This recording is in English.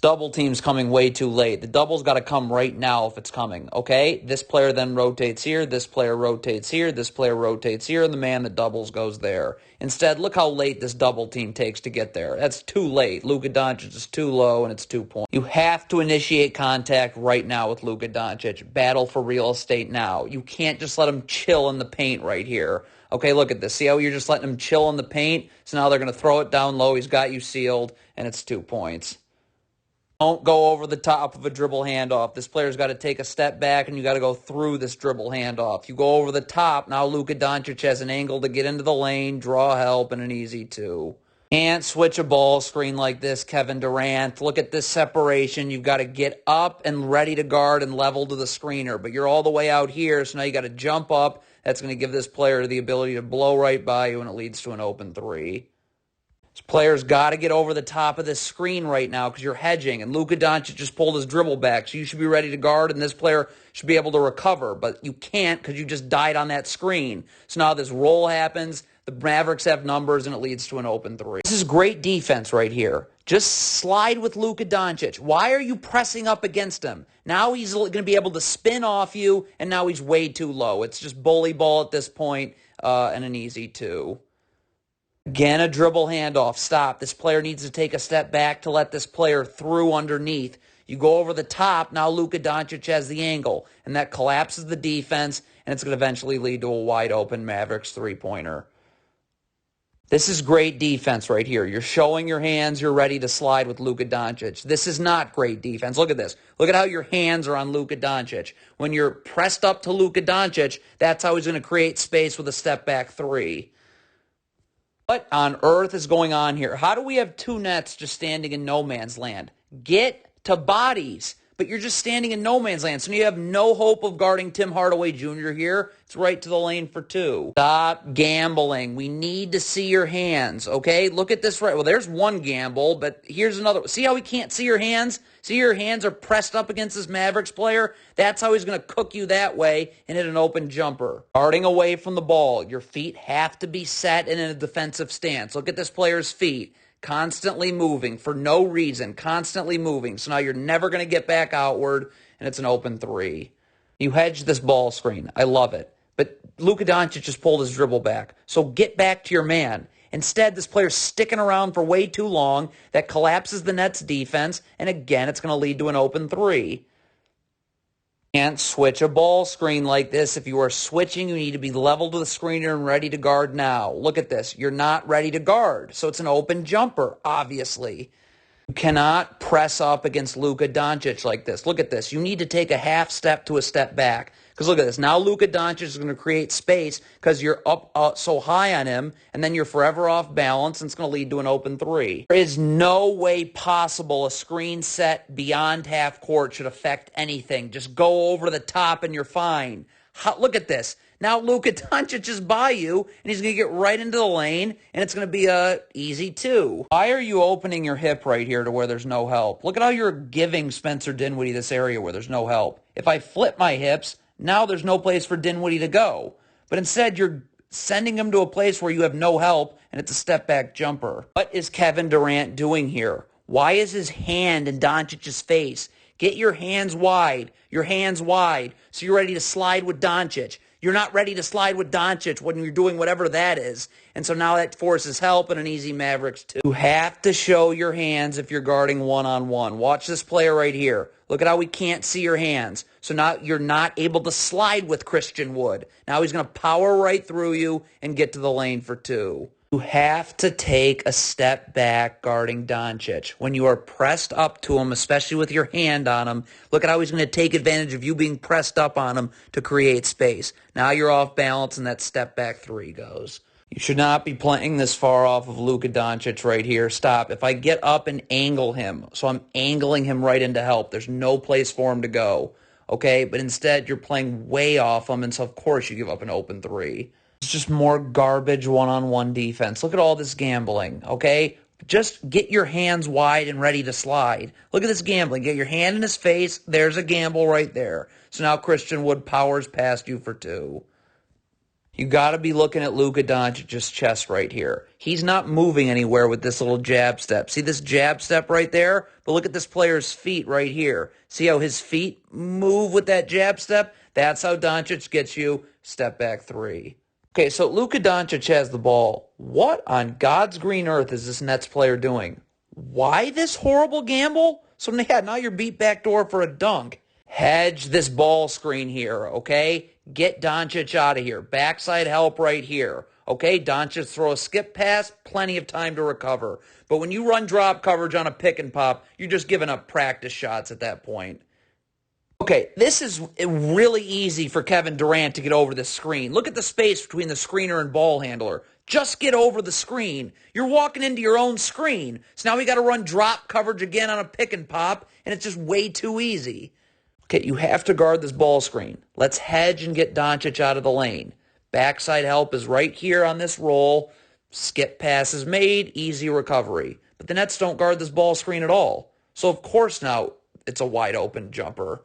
Double team's coming way too late. The double's got to come right now if it's coming, okay? This player then rotates here, this player rotates here, this player rotates here, and the man that doubles goes there. Instead, look how late this double team takes to get there. That's too late. Luka Doncic is too low, and it's 2 points. You have to initiate contact right now with Luka Doncic. Battle for real estate now. You can't just let him chill in the paint right here. Okay, look at this. See how you're just letting him chill in the paint? So now they're going to throw it down low. He's got you sealed, and it's 2 points. Don't go over the top of a dribble handoff. This player's got to take a step back, and you got to go through this dribble handoff. You go over the top. Now Luka Doncic has an angle to get into the lane, draw help, and an easy 2. Can't switch a ball screen like this, Kevin Durant. Look at this separation. You've got to get up and ready to guard and level to the screener. But you're all the way out here, so now you got to jump up. That's going to give this player the ability to blow right by you, and it leads to an open 3. This player's got to get over the top of this screen right now because you're hedging, and Luka Doncic just pulled his dribble back, so you should be ready to guard, and this player should be able to recover, but you can't because you just died on that screen. So now this roll happens, the Mavericks have numbers, and it leads to an open 3. This is great defense right here. Just slide with Luka Doncic. Why are you pressing up against him? Now he's going to be able to spin off you, and now he's way too low. It's just bully ball at this point, and an easy 2. Again, a dribble handoff. Stop. This player needs to take a step back to let this player through underneath. You go over the top. Now Luka Doncic has the angle, and that collapses the defense, and it's going to eventually lead to a wide-open Mavericks three-pointer. This is great defense right here. You're showing your hands. You're ready to slide with Luka Doncic. This is not great defense. Look at this. Look at how your hands are on Luka Doncic. When you're pressed up to Luka Doncic, that's how he's going to create space with a step-back 3. What on earth is going on here? How do we have 2 nets just standing in no man's land? Get to bodies, but you're just standing in no man's land. So you have no hope of guarding Tim Hardaway Jr. here. It's right to the lane for 2. Stop gambling. We need to see your hands, okay? Look at this right. Well, there's one gamble, but here's another. See how we can't see your hands? See your hands are pressed up against this Mavericks player? That's how he's going to cook you that way and hit an open jumper. Guarding away from the ball. Your feet have to be set in a defensive stance. Look at this player's feet. Constantly moving for no reason. Constantly moving. So now you're never going to get back outward, and it's an open 3. You hedge this ball screen. I love it. But Luka Doncic just pulled his dribble back. So get back to your man. Instead, this player's sticking around for way too long. That collapses the Nets' defense. And again, it's going to lead to an open 3. Can't switch a ball screen like this. If you are switching, you need to be level to the screener and ready to guard now. Look at this. You're not ready to guard. So it's an open jumper, obviously. You cannot press up against Luka Doncic like this. Look at this. You need to take a half step to a step back. Because look at this. Now Luka Doncic is going to create space because you're up so high on him, and then you're forever off balance, and it's going to lead to an open 3. There is no way possible a screen set beyond half court should affect anything. Just go over the top, and you're fine. Look at this. Now Luka Doncic is by you, and he's going to get right into the lane, and it's going to be a easy 2. Why are you opening your hip right here to where there's no help? Look at how you're giving Spencer Dinwiddie this area where there's no help. If I flip my hips, now there's no place for Dinwiddie to go. But instead, you're sending him to a place where you have no help, and it's a step-back jumper. What is Kevin Durant doing here? Why is his hand in Doncic's face? Get your hands wide, so you're ready to slide with Doncic. You're not ready to slide with Doncic when you're doing whatever that is. And so now that forces help and an easy Mavericks 2. You have to show your hands if you're guarding one-on-one. Watch this player right here. Look at how we can't see your hands. So now you're not able to slide with Christian Wood. Now he's going to power right through you and get to the lane for 2. You have to take a step back guarding Doncic. When you are pressed up to him, especially with your hand on him, look at how he's going to take advantage of you being pressed up on him to create space. Now you're off balance, and that step back 3 goes. You should not be playing this far off of Luka Doncic right here. Stop. If I get up and angle him, so I'm angling him right into help, there's no place for him to go. Okay? But instead, you're playing way off him, and so of course you give up an open 3. It's just more garbage one-on-one defense. Look at all this gambling, okay? Just get your hands wide and ready to slide. Look at this gambling. Get your hand in his face. There's a gamble right there. So now Christian Wood powers past you for 2. You got to be looking at Luka Doncic's chest right here. He's not moving anywhere with this little jab step. See this jab step right there? But look at this player's feet right here. See how his feet move with that jab step? That's how Doncic gets you step back three. Okay, so Luka Doncic has the ball. What on God's green earth is this Nets player doing? Why this horrible gamble? So now you're beat backdoor for a dunk. Hedge this ball screen here, okay? Get Doncic out of here. Backside help right here. Okay, Doncic throw a skip pass, plenty of time to recover. But when you run drop coverage on a pick and pop, you're just giving up practice shots at that point. Okay, this is really easy for Kevin Durant to get over the screen. Look at the space between the screener and ball handler. Just get over the screen. You're walking into your own screen. So now we got to run drop coverage again on a pick and pop, and it's just way too easy. Okay, you have to guard this ball screen. Let's hedge and get Doncic out of the lane. Backside help is right here on this roll. Skip pass is made, easy recovery. But the Nets don't guard this ball screen at all. So of course now it's a wide open jumper.